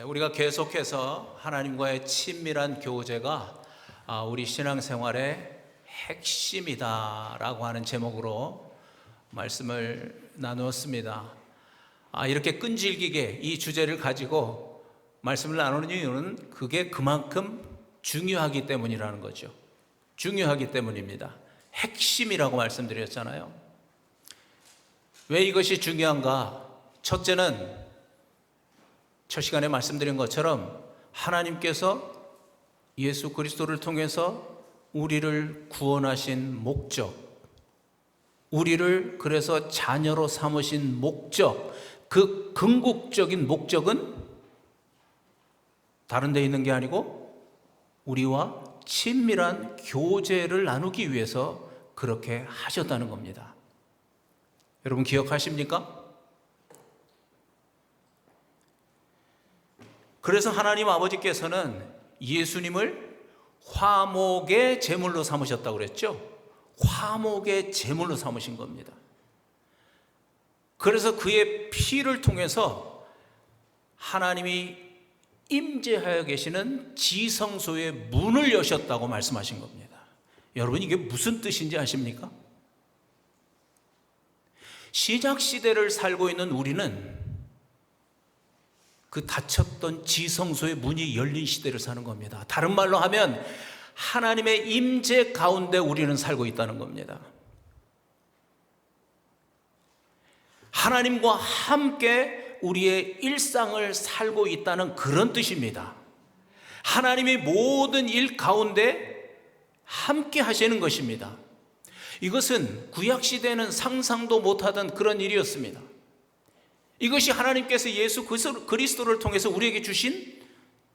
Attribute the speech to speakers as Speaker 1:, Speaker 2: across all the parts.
Speaker 1: 우리가 계속해서 하나님과의 친밀한 교제가 우리 신앙생활의 핵심이다라고 하는 제목으로 말씀을 나누었습니다. 이렇게 끈질기게 이 주제를 가지고 말씀을 나누는 이유는 그게 그만큼 중요하기 때문이라는 거죠. 중요하기 때문입니다. 핵심이라고 말씀드렸잖아요. 왜 이것이 중요한가? 첫째는 첫 시간에 말씀드린 것처럼 하나님께서 예수 그리스도를 통해서 우리를 구원하신 목적, 우리를 그래서 자녀로 삼으신 목적, 그 궁극적인 목적은 다른 데 있는 게 아니고 우리와 친밀한 교제를 나누기 위해서 그렇게 하셨다는 겁니다. 여러분 기억하십니까? 그래서 하나님 아버지께서는 예수님을 화목의 제물로 삼으셨다고 그랬죠. 화목의 제물로 삼으신 겁니다. 그래서 그의 피를 통해서 하나님이 임재하여 계시는 지성소의 문을 여셨다고 말씀하신 겁니다. 여러분 이게 무슨 뜻인지 아십니까? 신약시대를 살고 있는 우리는 그 닫혔던 지성소의 문이 열린 시대를 사는 겁니다. 다른 말로 하면 하나님의 임재 가운데 우리는 살고 있다는 겁니다. 하나님과 함께 우리의 일상을 살고 있다는 그런 뜻입니다. 하나님이 모든 일 가운데 함께 하시는 것입니다. 이것은 구약시대에는 상상도 못하던 그런 일이었습니다. 이것이 하나님께서 예수 그리스도를 통해서 우리에게 주신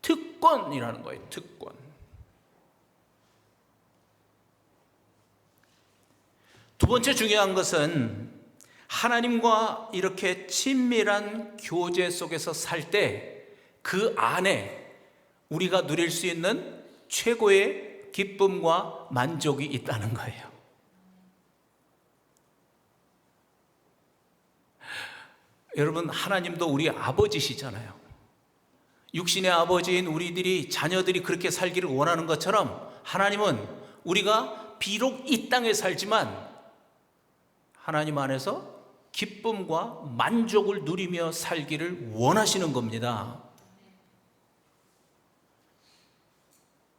Speaker 1: 특권이라는 거예요. 특권. 두 번째 중요한 것은 하나님과 이렇게 친밀한 교제 속에서 살 때 그 안에 우리가 누릴 수 있는 최고의 기쁨과 만족이 있다는 거예요. 여러분 하나님도 우리 아버지시잖아요. 육신의 아버지인 우리들이 자녀들이 그렇게 살기를 원하는 것처럼 하나님은 우리가 비록 이 땅에 살지만 하나님 안에서 기쁨과 만족을 누리며 살기를 원하시는 겁니다.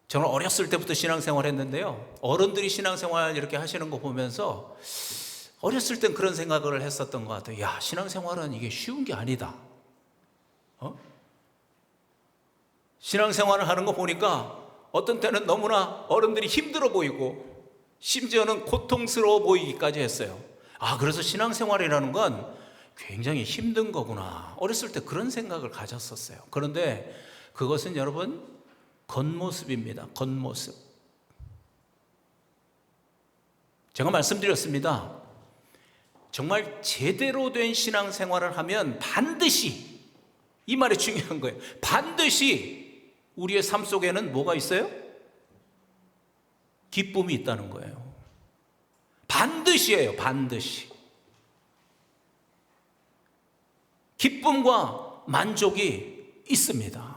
Speaker 1: 저는 어렸을 때부터 신앙생활 했는데요, 어른들이 신앙생활 이렇게 하시는 거 보면서 어렸을 땐 그런 생각을 했었던 것 같아요. 야, 신앙생활은 이게 쉬운 게 아니다. 신앙생활을 하는 거 보니까 어떤 때는 너무나 어른들이 힘들어 보이고 심지어는 고통스러워 보이기까지 했어요. 그래서 신앙생활이라는 건 굉장히 힘든 거구나. 어렸을 때 그런 생각을 가졌었어요. 그런데 그것은 여러분 겉모습입니다. 겉모습. 제가 말씀드렸습니다. 정말 제대로 된 신앙생활을 하면 반드시, 이 말이 중요한 거예요, 반드시 우리의 삶 속에는 뭐가 있어요? 기쁨이 있다는 거예요. 반드시예요. 반드시. 기쁨과 만족이 있습니다.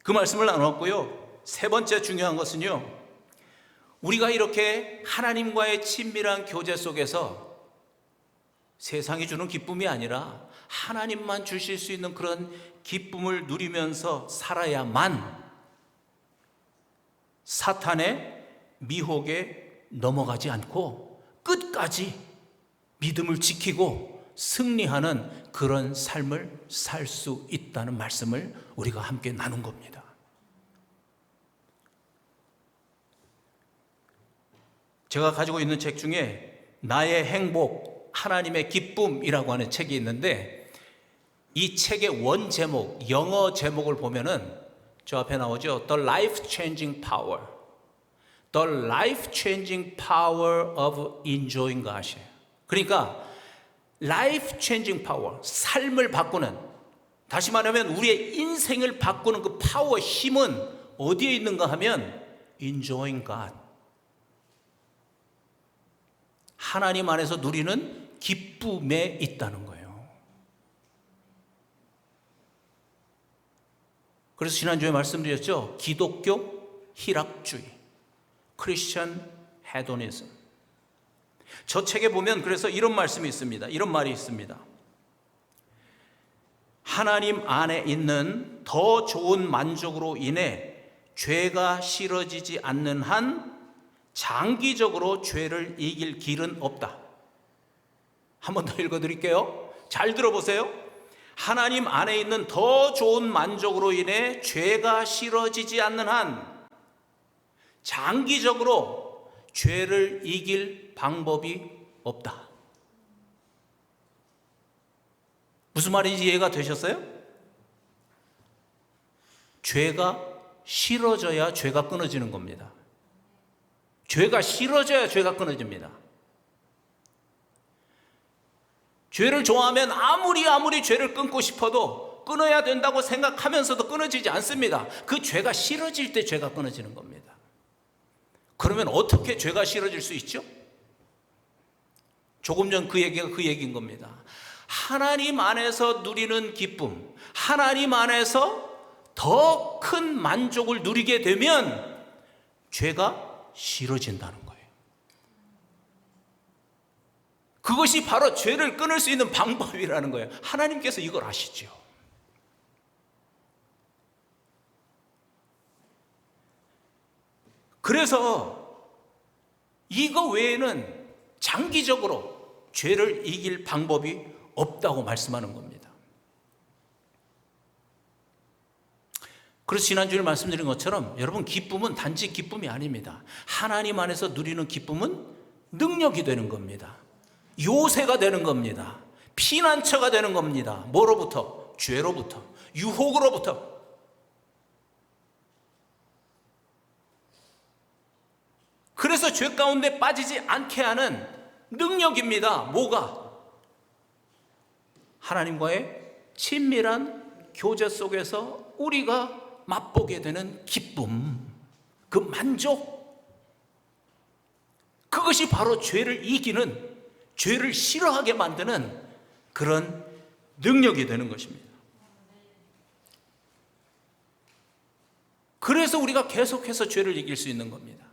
Speaker 1: 그 말씀을 나눴고요. 세 번째 중요한 것은요, 우리가 이렇게 하나님과의 친밀한 교제 속에서 세상이 주는 기쁨이 아니라 하나님만 주실 수 있는 그런 기쁨을 누리면서 살아야만 사탄의 미혹에 넘어가지 않고 끝까지 믿음을 지키고 승리하는 그런 삶을 살 수 있다는 말씀을 우리가 함께 나눈 겁니다. 제가 가지고 있는 책 중에 나의 행복, 하나님의 기쁨이라고 하는 책이 있는데 이 책의 원 제목, 영어 제목을 보면은 저 앞에 나오죠. The life-changing power. The life-changing power of enjoying God이에요. 그러니까 life-changing power, 삶을 바꾸는, 다시 말하면 우리의 인생을 바꾸는 그 파워, 힘은 어디에 있는가 하면 enjoying God. 하나님 안에서 누리는 기쁨에 있다는 거예요. 그래서 지난주에 말씀드렸죠. 기독교 희락주의, 크리스천 헤도니즘. 저 책에 보면 그래서 이런 말씀이 있습니다. 이런 말이 있습니다. 하나님 안에 있는 더 좋은 만족으로 인해 죄가 싫어지지 않는 한 장기적으로 죄를 이길 길은 없다. 한 번 더 읽어드릴게요. 잘 들어보세요. 하나님 안에 있는 더 좋은 만족으로 인해 죄가 싫어지지 않는 한 장기적으로 죄를 이길 방법이 없다. 무슨 말인지 이해가 되셨어요? 죄가 싫어져야 죄가 끊어지는 겁니다. 죄가 싫어져야 죄가 끊어집니다. 죄를 좋아하면 아무리 죄를 끊고 싶어도 끊어야 된다고 생각하면서도 끊어지지 않습니다. 그 죄가 싫어질 때 죄가 끊어지는 겁니다. 그러면 어떻게 죄가 싫어질 수 있죠? 조금 전 그 얘기가 그 얘기인 겁니다. 하나님 안에서 누리는 기쁨, 하나님 안에서 더 큰 만족을 누리게 되면 죄가 싫어진다는 거예요. 그것이 바로 죄를 끊을 수 있는 방법이라는 거예요. 하나님께서 이걸 아시죠. 그래서 이거 외에는 장기적으로 죄를 이길 방법이 없다고 말씀하는 겁니다. 그래서 지난주에 말씀드린 것처럼 여러분, 기쁨은 단지 기쁨이 아닙니다. 하나님 안에서 누리는 기쁨은 능력이 되는 겁니다. 요새가 되는 겁니다. 피난처가 되는 겁니다. 뭐로부터? 죄로부터, 유혹으로부터. 그래서 죄 가운데 빠지지 않게 하는 능력입니다. 뭐가? 하나님과의 친밀한 교제 속에서 우리가 맛보게 되는 기쁨, 그 만족, 그것이 바로 죄를 이기는, 죄를 싫어하게 만드는 그런 능력이 되는 것입니다. 그래서 우리가 계속해서 죄를 이길 수 있는 겁니다.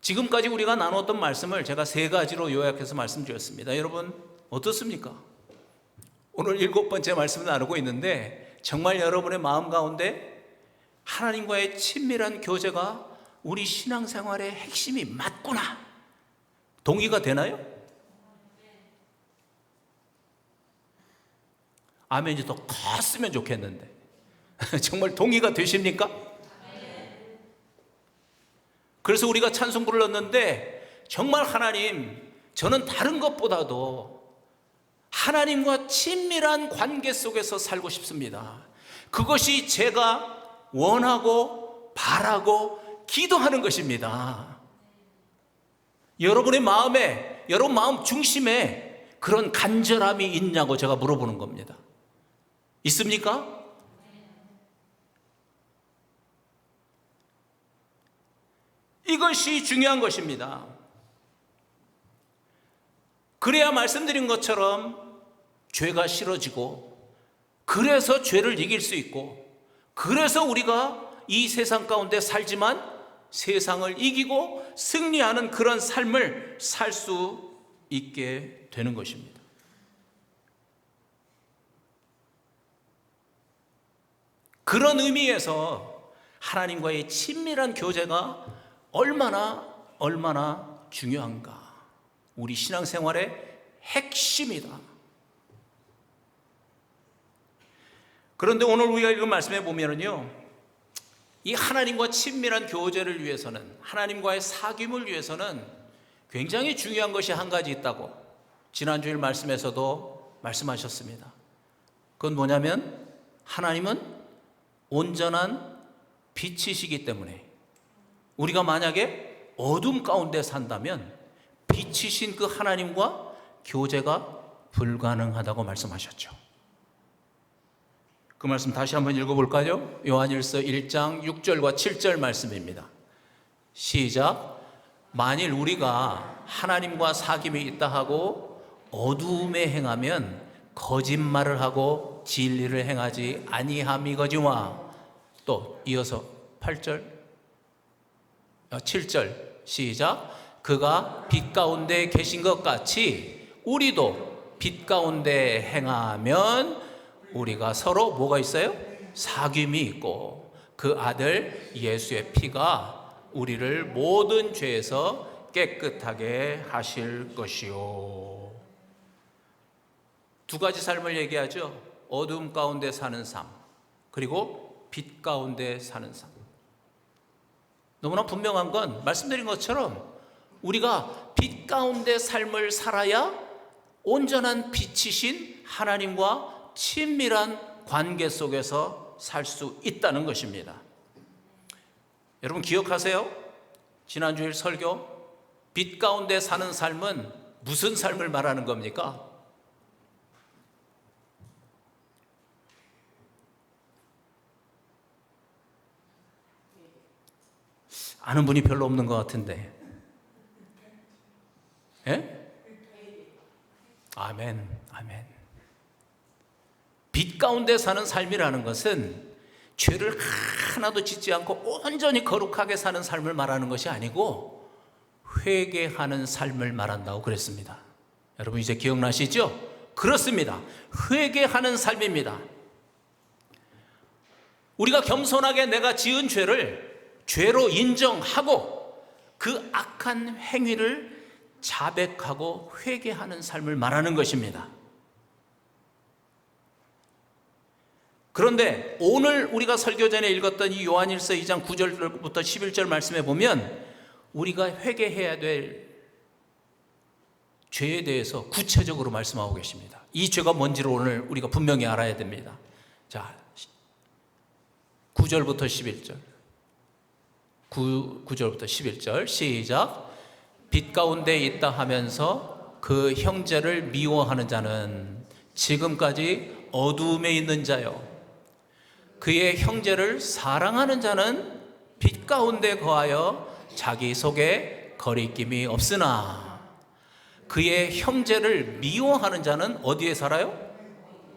Speaker 1: 지금까지 우리가 나눴던 말씀을 제가 3가지로 요약해서 말씀드렸습니다. 여러분 어떻습니까? 오늘 7번째 말씀을 나누고 있는데 정말 여러분의 마음 가운데 하나님과의 친밀한 교제가 우리 신앙생활의 핵심이 맞구나, 동의가 되나요? 아멘이 더 컸으면 좋겠는데 정말 동의가 되십니까? 그래서 우리가 찬송 불렀는데 정말 하나님, 저는 다른 것보다도 하나님과 친밀한 관계 속에서 살고 싶습니다. 그것이 제가 원하고 바라고 기도하는 것입니다. 여러분의 마음에, 여러분 마음 중심에 그런 간절함이 있냐고 제가 물어보는 겁니다. 있습니까? 이것이 중요한 것입니다. 그래야 말씀드린 것처럼 죄가 싫어지고, 그래서 죄를 이길 수 있고, 그래서 우리가 이 세상 가운데 살지만 세상을 이기고 승리하는 그런 삶을 살 수 있게 되는 것입니다. 그런 의미에서 하나님과의 친밀한 교제가 얼마나 중요한가, 우리 신앙생활의 핵심이다. 그런데 오늘 우리가 읽은 말씀에 보면은요, 이 하나님과 친밀한 교제를 위해서는, 하나님과의 사귐을 위해서는 굉장히 중요한 것이 한 가지 있다고 지난주일 말씀에서도 말씀하셨습니다. 그건 뭐냐면 하나님은 온전한 빛이시기 때문에 우리가 만약에 어둠 가운데 산다면 빛이신 그 하나님과 교제가 불가능하다고 말씀하셨죠. 그 말씀 다시 한번 읽어볼까요? 요한일서 1장 6절과 7절 말씀입니다. 시작. 만일 우리가 하나님과 사귐이 있다 하고 어두움에 행하면 거짓말을 하고 진리를 행하지 아니함이거니와. 또 이어서 8절 7절 시작. 그가 빛 가운데 계신 것 같이 우리도 빛 가운데 행하면 우리가 서로 뭐가 있어요? 사귐이 있고 그 아들 예수의 피가 우리를 모든 죄에서 깨끗하게 하실 것이요. 두 가지 삶을 얘기하죠. 어둠 가운데 사는 삶, 그리고 빛 가운데 사는 삶. 너무나 분명한 건 말씀드린 것처럼 우리가 빛 가운데 삶을 살아야 온전한 빛이신 하나님과 친밀한 관계 속에서 살 수 있다는 것입니다. 여러분 기억하세요? 지난주일 설교, 빛 가운데 사는 삶은 무슨 삶을 말하는 겁니까? 아는 분이 별로 없는 것 같은데. 예? 아멘, 아멘. 빛 가운데 사는 삶이라는 것은 죄를 하나도 짓지 않고 온전히 거룩하게 사는 삶을 말하는 것이 아니고 회개하는 삶을 말한다고 그랬습니다. 여러분 이제 기억나시죠? 그렇습니다. 회개하는 삶입니다. 우리가 겸손하게 내가 지은 죄를 죄로 인정하고 그 악한 행위를 자백하고 회개하는 삶을 말하는 것입니다. 그런데 오늘 우리가 설교 전에 읽었던 이 요한일서 2장 9절부터 11절 말씀에 보면 우리가 회개해야 될 죄에 대해서 구체적으로 말씀하고 계십니다. 이 죄가 뭔지를 오늘 우리가 분명히 알아야 됩니다. 자, 9절부터 11절 9절부터 11절 시작. 빛 가운데 있다 하면서 그 형제를 미워하는 자는 지금까지 어두움에 있는 자요, 그의 형제를 사랑하는 자는 빛 가운데 거하여 자기 속에 거리낌이 없으나 그의 형제를 미워하는 자는 어디에 살아요?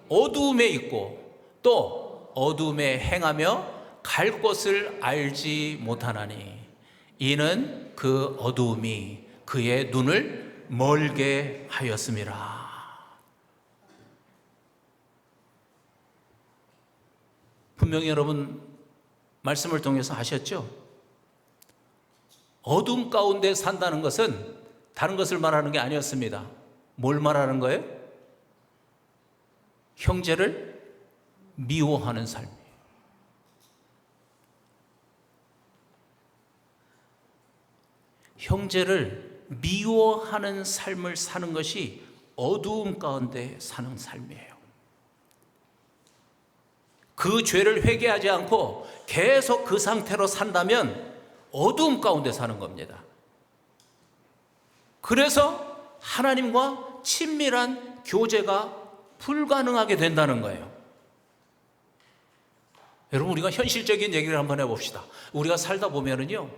Speaker 1: 어두움에 있고 또 어두움에 행하며 갈 곳을 알지 못하나니 이는 그 어두움이 그의 눈을 멀게 하였음이라. 분명히 여러분 말씀을 통해서 아셨죠? 어둠 가운데 산다는 것은 다른 것을 말하는 게 아니었습니다. 뭘 말하는 거예요? 형제를 미워하는 삶이에요. 형제를 미워하는 삶을 사는 것이 어두움 가운데 사는 삶이에요. 그 죄를 회개하지 않고 계속 그 상태로 산다면 어두움 가운데 사는 겁니다. 그래서 하나님과 친밀한 교제가 불가능하게 된다는 거예요. 여러분 우리가 현실적인 얘기를 한번 해봅시다. 우리가 살다 보면은요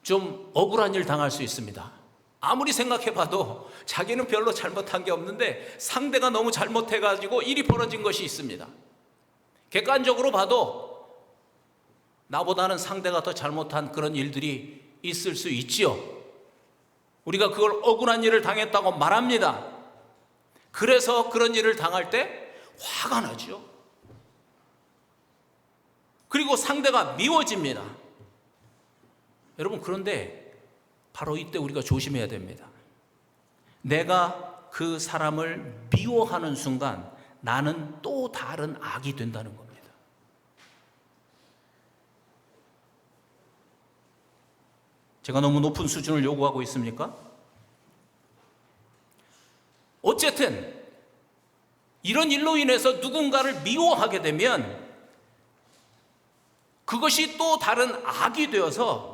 Speaker 1: 좀 억울한 일 당할 수 있습니다. 아무리 생각해봐도 자기는 별로 잘못한 게 없는데 상대가 너무 잘못해가지고 일이 벌어진 것이 있습니다. 객관적으로 봐도 나보다는 상대가 더 잘못한 그런 일들이 있을 수 있지요. 우리가 그걸 억울한 일을 당했다고 말합니다. 그래서 그런 일을 당할 때 화가 나죠. 그리고 상대가 미워집니다. 여러분 그런데 바로 이때 우리가 조심해야 됩니다. 내가 그 사람을 미워하는 순간 나는 또 다른 악이 된다는 겁니다. 제가 너무 높은 수준을 요구하고 있습니까? 어쨌든 이런 일로 인해서 누군가를 미워하게 되면 그것이 또 다른 악이 되어서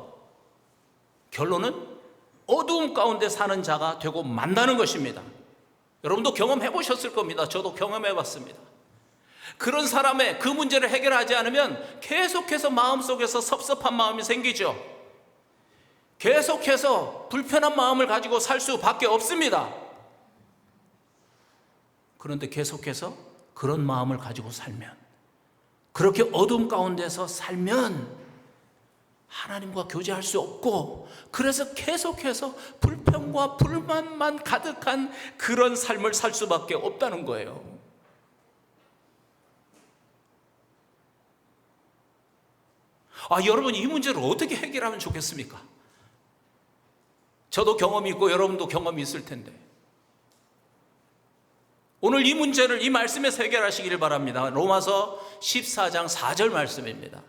Speaker 1: 결론은 어두움 가운데 사는 자가 되고 만다는 것입니다. 여러분도 경험해 보셨을 겁니다. 저도 경험해 봤습니다. 그런 사람의 그 문제를 해결하지 않으면 계속해서 마음속에서 섭섭한 마음이 생기죠. 계속해서 불편한 마음을 가지고 살 수밖에 없습니다. 그런데 계속해서 그런 마음을 가지고 살면, 그렇게 어둠 가운데서 살면 하나님과 교제할 수 없고, 그래서 계속해서 불평과 불만만 가득한 그런 삶을 살 수밖에 없다는 거예요. 여러분, 이 문제를 어떻게 해결하면 좋겠습니까? 저도 경험이 있고 여러분도 경험이 있을 텐데, 오늘 이 문제를 이 말씀에서 해결하시기를 바랍니다. 로마서 14장 4절 말씀입니다.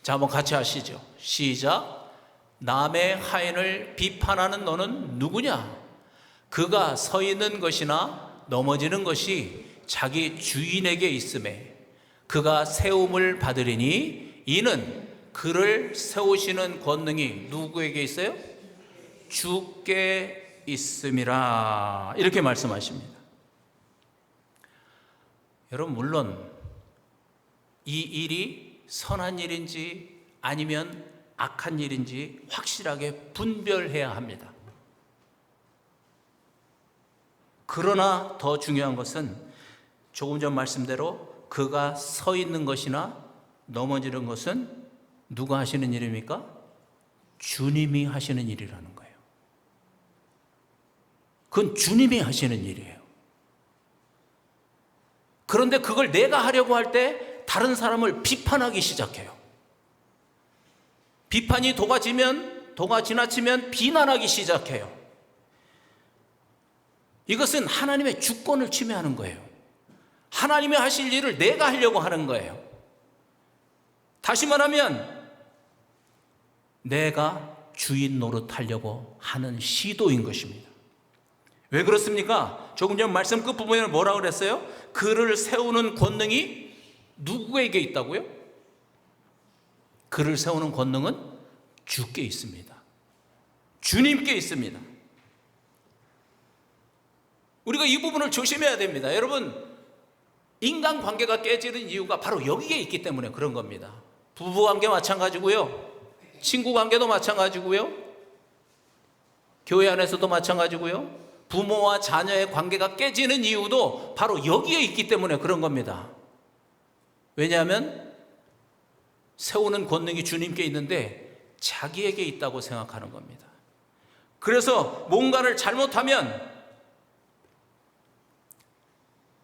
Speaker 1: 자, 한번 같이 하시죠. 시작. 남의 하인을 비판하는 너는 누구냐? 그가 서 있는 것이나 넘어지는 것이 자기 주인에게 있음에 그가 세움을 받으리니 이는 그를 세우시는 권능이 누구에게 있어요? 주께 있음이라. 이렇게 말씀하십니다. 여러분, 물론 이 일이 선한 일인지 아니면 악한 일인지 확실하게 분별해야 합니다. 그러나 더 중요한 것은 조금 전 말씀대로 그가 서 있는 것이나 넘어지는 것은 누가 하시는 일입니까? 주님이 하시는 일이라는 거예요. 그건 주님이 하시는 일이에요. 그런데 그걸 내가 하려고 할 때 다른 사람을 비판하기 시작해요. 비판이 도가 지나치면 비난하기 시작해요. 이것은 하나님의 주권을 침해하는 거예요. 하나님이 하실 일을 내가 하려고 하는 거예요. 다시 말하면 내가 주인 노릇하려고 하는 시도인 것입니다. 왜 그렇습니까? 조금 전 말씀 끝부분에 뭐라고 그랬어요? 그를 세우는 권능이 누구에게 있다고요? 그를 세우는 권능은 주께 있습니다. 주님께 있습니다. 우리가 이 부분을 조심해야 됩니다. 여러분, 인간관계가 깨지는 이유가 바로 여기에 있기 때문에 그런 겁니다. 부부관계 마찬가지고요, 친구관계도 마찬가지고요, 교회 안에서도 마찬가지고요, 부모와 자녀의 관계가 깨지는 이유도 바로 여기에 있기 때문에 그런 겁니다. 왜냐하면 세우는 권능이 주님께 있는데 자기에게 있다고 생각하는 겁니다. 그래서 뭔가를 잘못하면,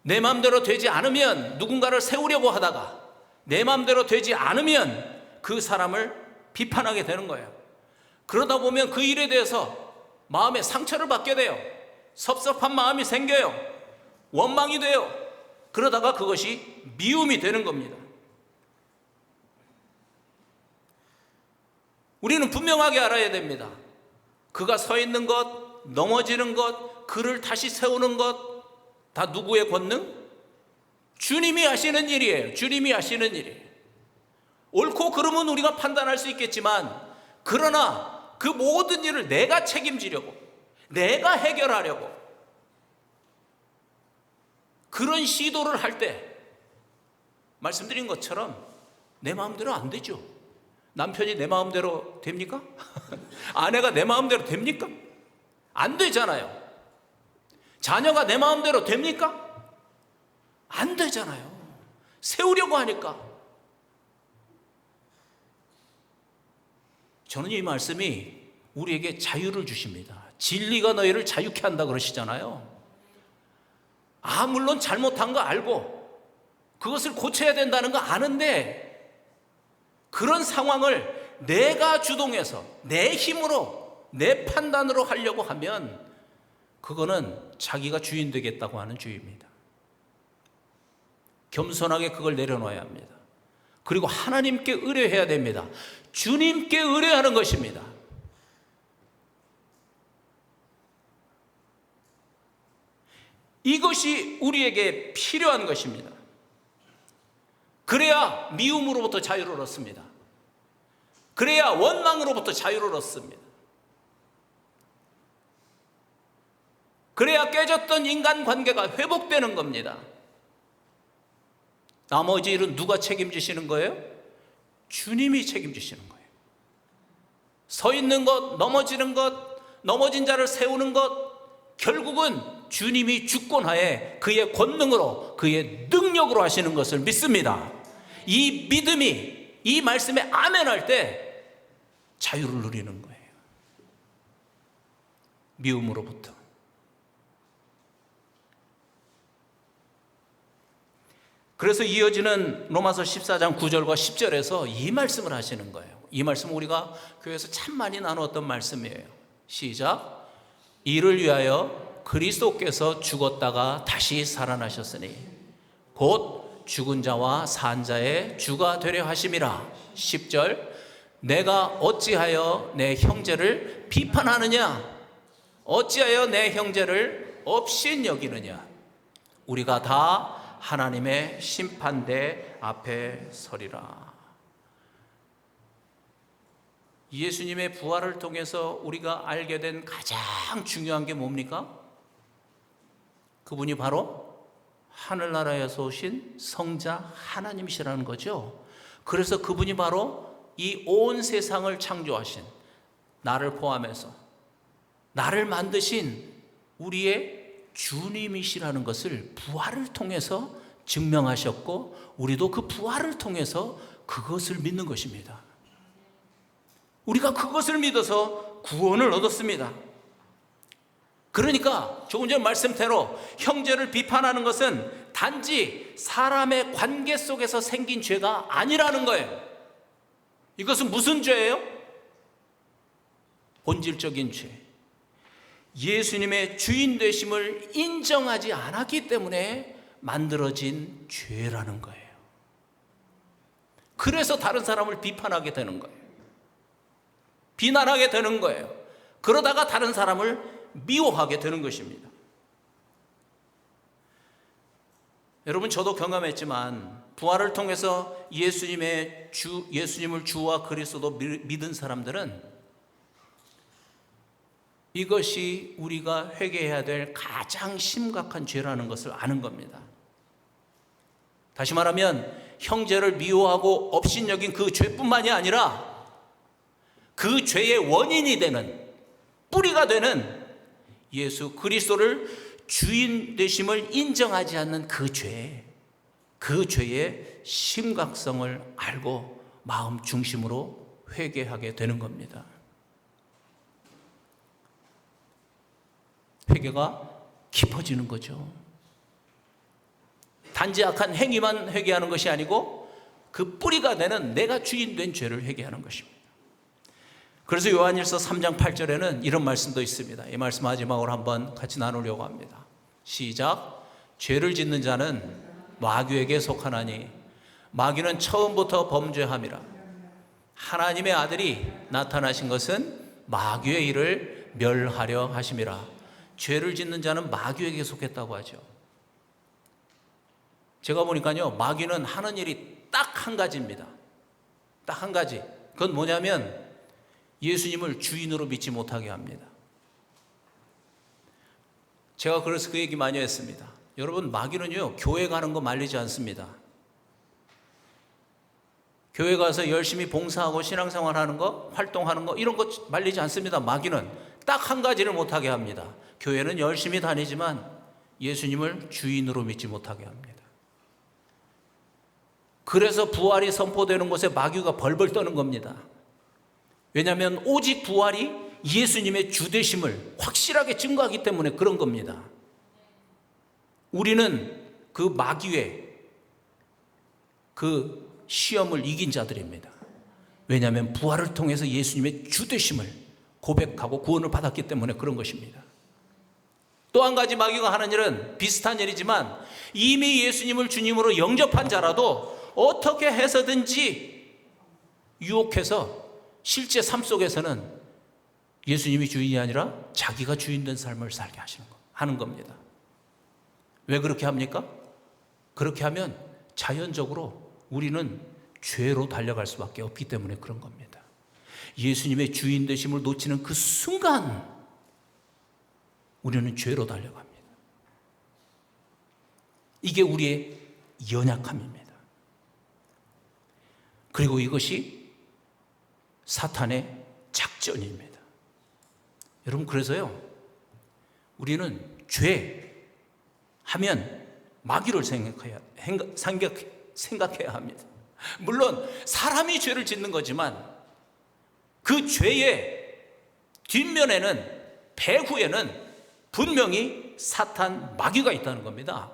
Speaker 1: 내 마음대로 되지 않으면, 누군가를 세우려고 하다가 내 마음대로 되지 않으면 그 사람을 비판하게 되는 거예요. 그러다 보면 그 일에 대해서 마음에 상처를 받게 돼요. 섭섭한 마음이 생겨요. 원망이 돼요. 그러다가 그것이 미움이 되는 겁니다. 우리는 분명하게 알아야 됩니다. 그가 서 있는 것, 넘어지는 것, 그를 다시 세우는 것, 다 누구의 권능? 주님이 하시는 일이에요. 주님이 하시는 일이에요. 옳고 그름은 우리가 판단할 수 있겠지만, 그러나 그 모든 일을 내가 책임지려고, 내가 해결하려고 그런 시도를 할 때, 말씀드린 것처럼 내 마음대로 안 되죠. 남편이 내 마음대로 됩니까? 아내가 내 마음대로 됩니까? 안 되잖아요. 자녀가 내 마음대로 됩니까? 안 되잖아요. 세우려고 하니까. 저는 이 말씀이 우리에게 자유를 주십니다. 진리가 너희를 자유케 한다 그러시잖아요. 물론 잘못한 거 알고 그것을 고쳐야 된다는 거 아는데, 그런 상황을 내가 주동해서 내 힘으로, 내 판단으로 하려고 하면 그거는 자기가 주인 되겠다고 하는 주의입니다. 겸손하게 그걸 내려놓아야 합니다. 그리고 하나님께 의뢰해야 됩니다. 주님께 의뢰하는 것입니다. 이것이 우리에게 필요한 것입니다. 그래야 미움으로부터 자유를 얻습니다. 그래야 원망으로부터 자유를 얻습니다. 그래야 깨졌던 인간관계가 회복되는 겁니다. 나머지 일은 누가 책임지시는 거예요? 주님이 책임지시는 거예요. 서 있는 것, 넘어지는 것, 넘어진 자를 세우는 것, 결국은 주님이 주권하에 그의 권능으로, 그의 능력으로 하시는 것을 믿습니다. 이 믿음이 이 말씀에 아멘할 때 자유를 누리는 거예요. 미움으로부터. 그래서 이어지는 로마서 14장 9절과 10절에서 이 말씀을 하시는 거예요. 이 말씀은 우리가 교회에서 참 많이 나누었던 말씀이에요. 시작. 이를 위하여 그리스도께서 죽었다가 다시 살아나셨으니 곧 죽은 자와 산 자의 주가 되려 하심이라. 10절. 내가 어찌하여 내 형제를 비판하느냐? 어찌하여 내 형제를 업신 여기느냐? 우리가 다 하나님의 심판대 앞에 서리라. 예수님의 부활을 통해서 우리가 알게 된 가장 중요한 게 뭡니까? 그분이 바로 하늘나라에서 오신 성자 하나님이시라는 거죠. 그래서 그분이 바로 이 온 세상을 창조하신, 나를 포함해서 나를 만드신 우리의 주님이시라는 것을 부활을 통해서 증명하셨고, 우리도 그 부활을 통해서 그것을 믿는 것입니다. 우리가 그것을 믿어서 구원을 얻었습니다. 그러니까 조금 전 말씀대로 형제를 비판하는 것은 단지 사람의 관계 속에서 생긴 죄가 아니라는 거예요. 이것은 무슨 죄예요? 본질적인 죄. 예수님의 주인 되심을 인정하지 않았기 때문에 만들어진 죄라는 거예요. 그래서 다른 사람을 비판하게 되는 거예요. 비난하게 되는 거예요. 그러다가 다른 사람을 미워하게 되는 것입니다. 여러분, 저도 경험했지만 부활을 통해서 예수님을 주와 그리스도로 믿은 사람들은 이것이 우리가 회개해야 될 가장 심각한 죄라는 것을 아는 겁니다. 다시 말하면 형제를 미워하고 업신여긴 그 죄뿐만이 아니라 그 죄의 원인이 되는, 뿌리가 되는 예수 그리스도를 주인 되심을 인정하지 않는 그 죄의 심각성을 알고 마음 중심으로 회개하게 되는 겁니다. 회개가 깊어지는 거죠. 단지 악한 행위만 회개하는 것이 아니고 그 뿌리가 되는 내가 주인 된 죄를 회개하는 것입니다. 그래서 요한일서 3장 8절에는 이런 말씀도 있습니다. 이 말씀 마지막으로 한번 같이 나누려고 합니다. 시작. 죄를 짓는 자는 마귀에게 속하나니 마귀는 처음부터 범죄함이라. 하나님의 아들이 나타나신 것은 마귀의 일을 멸하려 하심이라. 죄를 짓는 자는 마귀에게 속했다고 하죠. 제가 보니까요, 마귀는 하는 일이 딱 한 가지입니다. 딱 한 가지. 그건 뭐냐면 예수님을 주인으로 믿지 못하게 합니다. 제가 그래서 그 얘기 많이 했습니다. 여러분, 마귀는요, 교회 가는 거 말리지 않습니다. 교회 가서 열심히 봉사하고 신앙생활 하는 거, 활동하는 거, 이런 거 말리지 않습니다. 마귀는 딱 한 가지를 못하게 합니다. 교회는 열심히 다니지만 예수님을 주인으로 믿지 못하게 합니다. 그래서 부활이 선포되는 곳에 마귀가 벌벌 떠는 겁니다. 왜냐하면 오직 부활이 예수님의 주되심을 확실하게 증거하기 때문에 그런 겁니다. 우리는 그 마귀의 그 시험을 이긴 자들입니다. 왜냐하면 부활을 통해서 예수님의 주되심을 고백하고 구원을 받았기 때문에 그런 것입니다. 또 한 가지 마귀가 하는 일은 비슷한 일이지만 이미 예수님을 주님으로 영접한 자라도 어떻게 해서든지 유혹해서 실제 삶 속에서는 예수님이 주인이 아니라 자기가 주인된 삶을 살게 하는 겁니다. 왜 그렇게 합니까? 그렇게 하면 자연적으로 우리는 죄로 달려갈 수밖에 없기 때문에 그런 겁니다. 예수님의 주인 되심을 놓치는 그 순간 우리는 죄로 달려갑니다. 이게 우리의 연약함입니다. 그리고 이것이 사탄의 작전 발전입니다. 여러분, 그래서요, 우리는 죄 하면 마귀를 생각해야 합니다. 물론 사람이 죄를 짓는 거지만 그 죄의 뒷면에는, 배후에는 분명히 사탄, 마귀가 있다는 겁니다.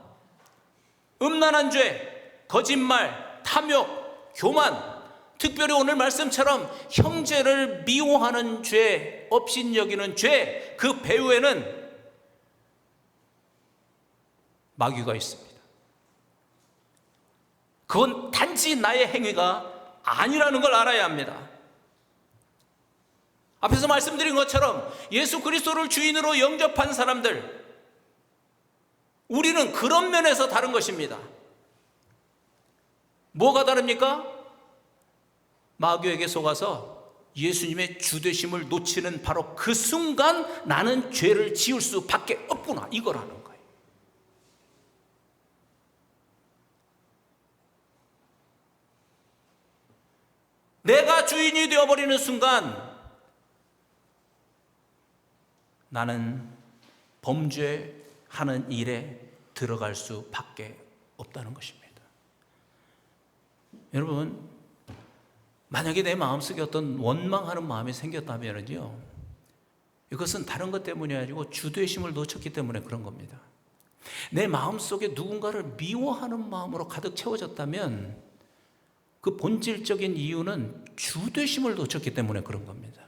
Speaker 1: 음란한 죄, 거짓말, 탐욕, 교만, 특별히 오늘 말씀처럼 형제를 미워하는 죄, 업신여기는 죄, 그 배후에는 마귀가 있습니다. 그건 단지 나의 행위가 아니라는 걸 알아야 합니다. 앞에서 말씀드린 것처럼 예수 그리스도를 주인으로 영접한 사람들, 우리는 그런 면에서 다른 것입니다. 뭐가 다릅니까? 마귀에게 속아서 예수님의 주되심을 놓치는 바로 그 순간 나는 죄를 지을 수밖에 없구나, 이거라는 거예요. 내가 주인이 되어버리는 순간 나는 범죄하는 일에 들어갈 수밖에 없다는 것입니다. 여러분, 만약에 내 마음속에 어떤 원망하는 마음이 생겼다면요, 이것은 다른 것 때문이 아니고 주되심을 놓쳤기 때문에 그런 겁니다. 내 마음속에 누군가를 미워하는 마음으로 가득 채워졌다면 그 본질적인 이유는 주되심을 놓쳤기 때문에 그런 겁니다.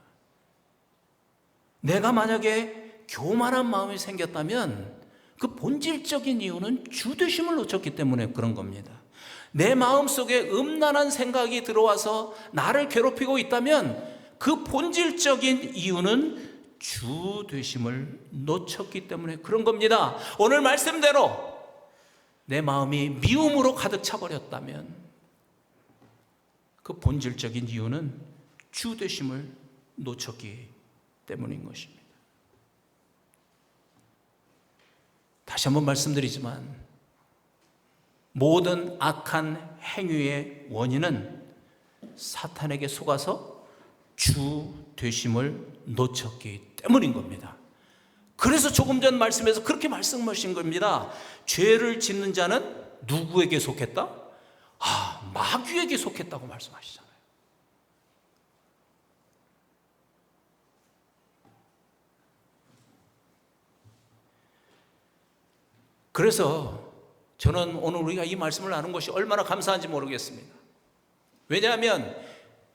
Speaker 1: 내가 만약에 교만한 마음이 생겼다면 그 본질적인 이유는 주되심을 놓쳤기 때문에 그런 겁니다. 내 마음속에 음란한 생각이 들어와서 나를 괴롭히고 있다면 그 본질적인 이유는 주되심을 놓쳤기 때문에 그런 겁니다. 오늘 말씀대로 내 마음이 미움으로 가득 차버렸다면 그 본질적인 이유는 주되심을 놓쳤기 때문인 것입니다. 다시 한번 말씀드리지만 모든 악한 행위의 원인은 사탄에게 속아서 주되심을 놓쳤기 때문인 겁니다. 그래서 조금 전 말씀에서 그렇게 말씀하신 겁니다. 죄를 짓는 자는 누구에게 속했다? 마귀에게 속했다고 말씀하시잖아요. 그래서 저는 오늘 우리가 이 말씀을 나눈 것이 얼마나 감사한지 모르겠습니다. 왜냐하면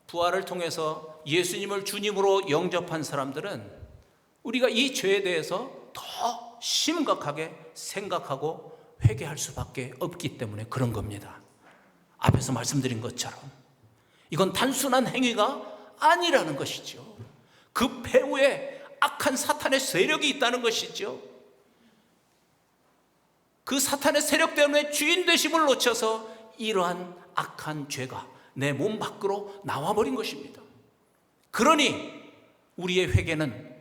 Speaker 1: 부활을 통해서 예수님을 주님으로 영접한 사람들은 우리가 이 죄에 대해서 더 심각하게 생각하고 회개할 수밖에 없기 때문에 그런 겁니다. 앞에서 말씀드린 것처럼 이건 단순한 행위가 아니라는 것이죠. 그 배후에 악한 사탄의 세력이 있다는 것이죠. 그 사탄의 세력 때문에 주인 되심을 놓쳐서 이러한 악한 죄가 내 몸 밖으로 나와버린 것입니다. 그러니 우리의 회개는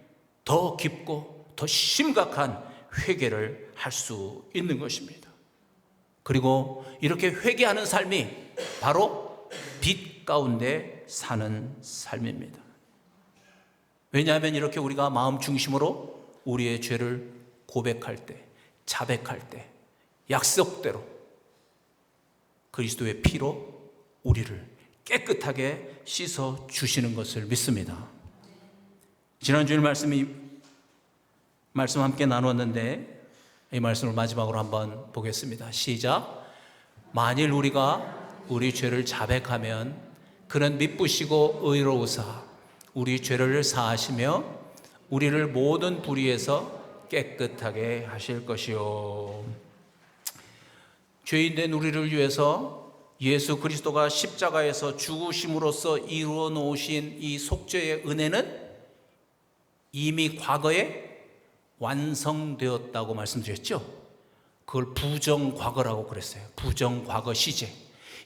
Speaker 1: 더 깊고 더 심각한 회개를 할 수 있는 것입니다. 그리고 이렇게 회개하는 삶이 바로 빛 가운데 사는 삶입니다. 왜냐하면 이렇게 우리가 마음 중심으로 우리의 죄를 고백할 때, 자백할 때 약속대로 그리스도의 피로 우리를 깨끗하게 씻어 주시는 것을 믿습니다. 지난 주일 말씀 함께 나눴는데 이 말씀을 마지막으로 한번 보겠습니다. 시작. 만일 우리가 우리 죄를 자백하면 그는 미쁘시고 의로우사 우리 죄를 사하시며 우리를 모든 불의에서 깨끗하게 하실 것이요. 죄인된 우리를 위해서 예수 그리스도가 십자가에서 죽으심으로써 이루어 놓으신 이 속죄의 은혜는 이미 과거에 완성되었다고 말씀드렸죠. 그걸 부정과거라고 그랬어요. 부정과거 시제.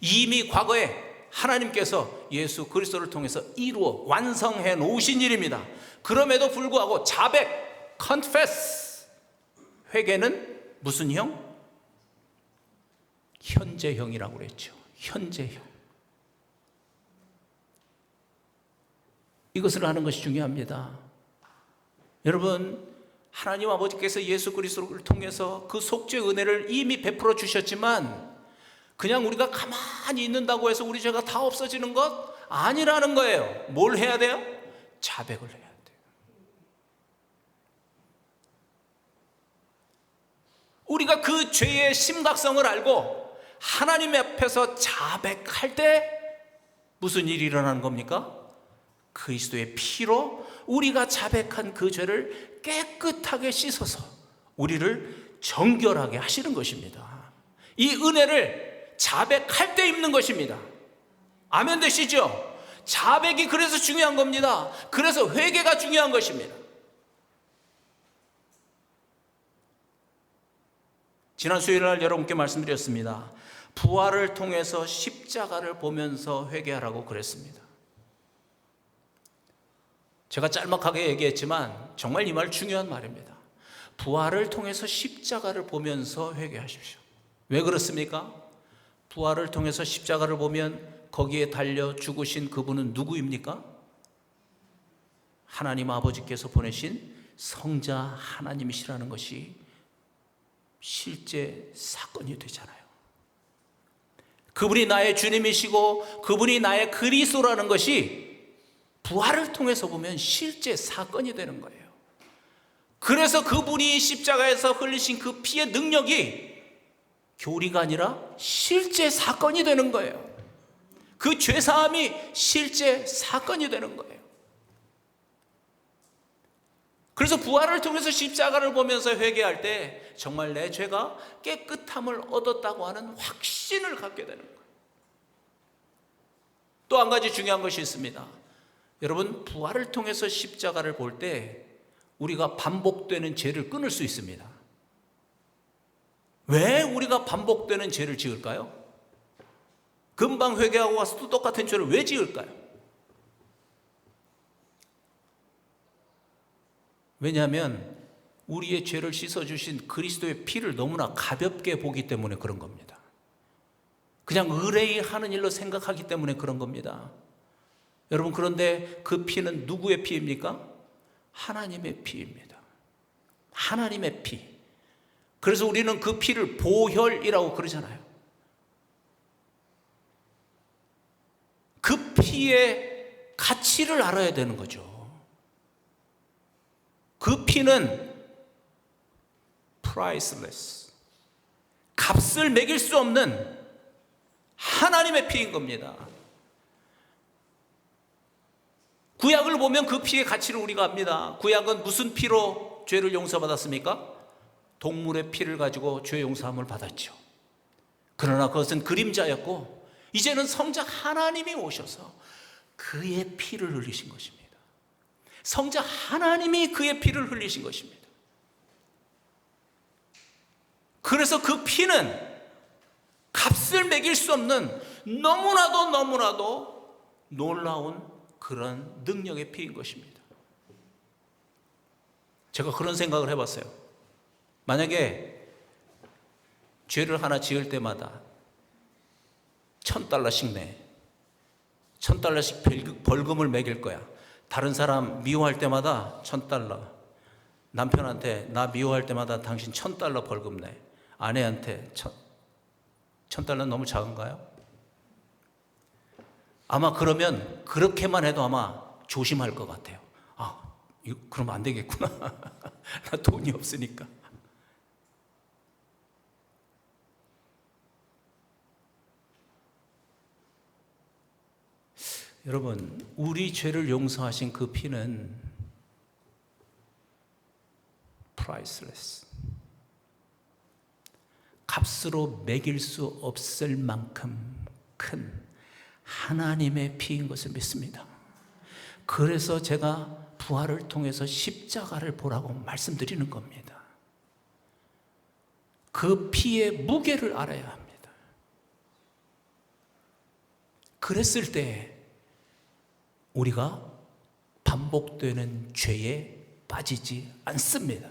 Speaker 1: 이미 과거에 하나님께서 예수 그리스도를 통해서 이루어 완성해 놓으신 일입니다. 그럼에도 불구하고 자백, confess, 회개는 무슨 형? 현재형이라고 그랬죠. 현재형. 이것을 하는 것이 중요합니다. 여러분, 하나님 아버지께서 예수 그리스도를 통해서 그 속죄의 은혜를 이미 베풀어 주셨지만 그냥 우리가 가만히 있는다고 해서 우리 죄가 다 없어지는 것 아니라는 거예요. 뭘 해야 돼요? 자백을 해야 돼요. 우리가 그 죄의 심각성을 알고 하나님 앞에서 자백할 때 무슨 일이 일어나는 겁니까? 그리스도의 피로 우리가 자백한 그 죄를 깨끗하게 씻어서 우리를 정결하게 하시는 것입니다. 이 은혜를 자백할 때 입는 것입니다. 아멘 되시죠? 자백이 그래서 중요한 겁니다. 그래서 회개가 중요한 것입니다. 지난 수요일날 여러분께 말씀드렸습니다. 부활을 통해서 십자가를 보면서 회개하라고 그랬습니다. 제가 짤막하게 얘기했지만 정말 이 말 중요한 말입니다. 부활을 통해서 십자가를 보면서 회개하십시오. 왜 그렇습니까? 부활을 통해서 십자가를 보면 거기에 달려 죽으신 그분은 누구입니까? 하나님 아버지께서 보내신 성자 하나님이시라는 것이 실제 사건이 되잖아요. 그분이 나의 주님이시고 그분이 나의 그리스도라는 것이 부활을 통해서 보면 실제 사건이 되는 거예요. 그래서 그분이 십자가에서 흘리신 그 피의 능력이 교리가 아니라 실제 사건이 되는 거예요. 그 죄사함이 실제 사건이 되는 거예요. 그래서 부활을 통해서 십자가를 보면서 회개할 때 정말 내 죄가 깨끗함을 얻었다고 하는 확신을 갖게 되는 거예요. 또 한 가지 중요한 것이 있습니다. 여러분, 부활을 통해서 십자가를 볼 때 우리가 반복되는 죄를 끊을 수 있습니다. 왜 우리가 반복되는 죄를 지을까요? 금방 회개하고 와서 또 똑같은 죄를 왜 지을까요? 왜냐하면 우리의 죄를 씻어주신 그리스도의 피를 너무나 가볍게 보기 때문에 그런 겁니다. 그냥 의뢰하는 일로 생각하기 때문에 그런 겁니다. 여러분, 그런데 그 피는 누구의 피입니까? 하나님의 피입니다. 하나님의 피. 그래서 우리는 그 피를 보혈이라고 그러잖아요. 그 피의 가치를 알아야 되는 거죠. 그 피는 priceless, 값을 매길 수 없는 하나님의 피인 겁니다. 구약을 보면 그 피의 가치를 우리가 압니다. 구약은 무슨 피로 죄를 용서받았습니까? 동물의 피를 가지고 죄 용서함을 받았죠. 그러나 그것은 그림자였고 이제는 성자 하나님이 오셔서 그의 피를 흘리신 것입니다. 성자 하나님이 그의 피를 흘리신 것입니다. 그래서 그 피는 값을 매길 수 없는 너무나도 놀라운 그런 능력의 피인 것입니다. 제가 그런 생각을 해봤어요. 만약에 죄를 하나 지을 때마다 $1,000씩 내. $1,000씩 벌금을 매길 거야. 다른 사람 미워할 때마다 $1,000. 남편한테 나 미워할 때마다 당신 $1,000 벌금 내. 아내한테 $1,000는 너무 작은가요? 아마 그러면 그렇게만 해도 아마 조심할 것 같아요. 아, 이거 그러면 안 되겠구나. 나 돈이 없으니까. 여러분, 우리 죄를 용서하신 그 피는 priceless, 값으로 매길 수 없을 만큼 큰 하나님의 피인 것을 믿습니다. 그래서 제가 부활을 통해서 십자가를 보라고 말씀드리는 겁니다. 그 피의 무게를 알아야 합니다. 그랬을 때 우리가 반복되는 죄에 빠지지 않습니다.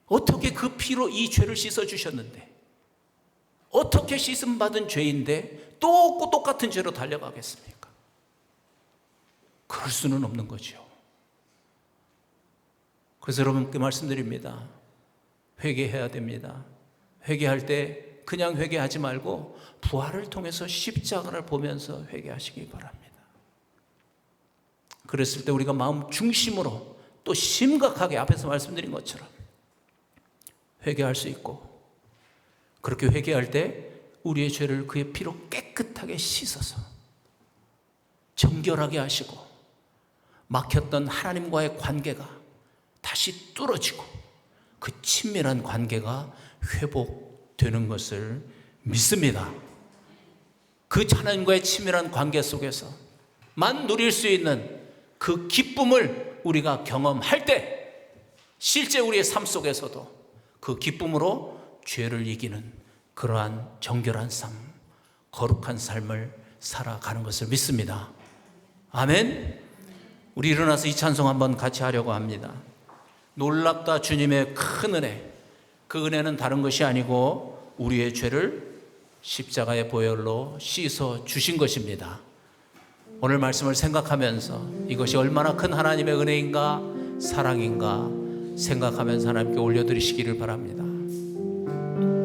Speaker 1: 어떻게 그 피로 이 죄를 씻어주셨는데, 어떻게 씻음받은 죄인데 또 똑같은 죄로 달려가겠습니까? 그럴 수는 없는 거죠. 그래서 여러분께 말씀드립니다. 회개해야 됩니다. 회개할 때 그냥 회개하지 말고 부활을 통해서 십자가를 보면서 회개하시기 바랍니다. 그랬을 때 우리가 마음 중심으로 또 심각하게 앞에서 말씀드린 것처럼 회개할 수 있고, 그렇게 회개할 때 우리의 죄를 그의 피로 깨끗하게 씻어서 정결하게 하시고 막혔던 하나님과의 관계가 다시 뚫어지고 그 친밀한 관계가 회복되는 것을 믿습니다. 그 하나님과의 친밀한 관계 속에서만 누릴 수 있는 그 기쁨을 우리가 경험할 때 실제 우리의 삶 속에서도 그 기쁨으로 죄를 이기는 그러한 정결한 삶, 거룩한 삶을 살아가는 것을 믿습니다. 아멘. 우리 일어나서 이 찬송 한번 같이 하려고 합니다. 놀랍다 주님의 큰 은혜. 그 은혜는 다른 것이 아니고 우리의 죄를 십자가의 보혈로 씻어 주신 것입니다. 오늘 말씀을 생각하면서 이것이 얼마나 큰 하나님의 은혜인가 사랑인가 생각하면서 하나님께 올려드리시기를 바랍니다.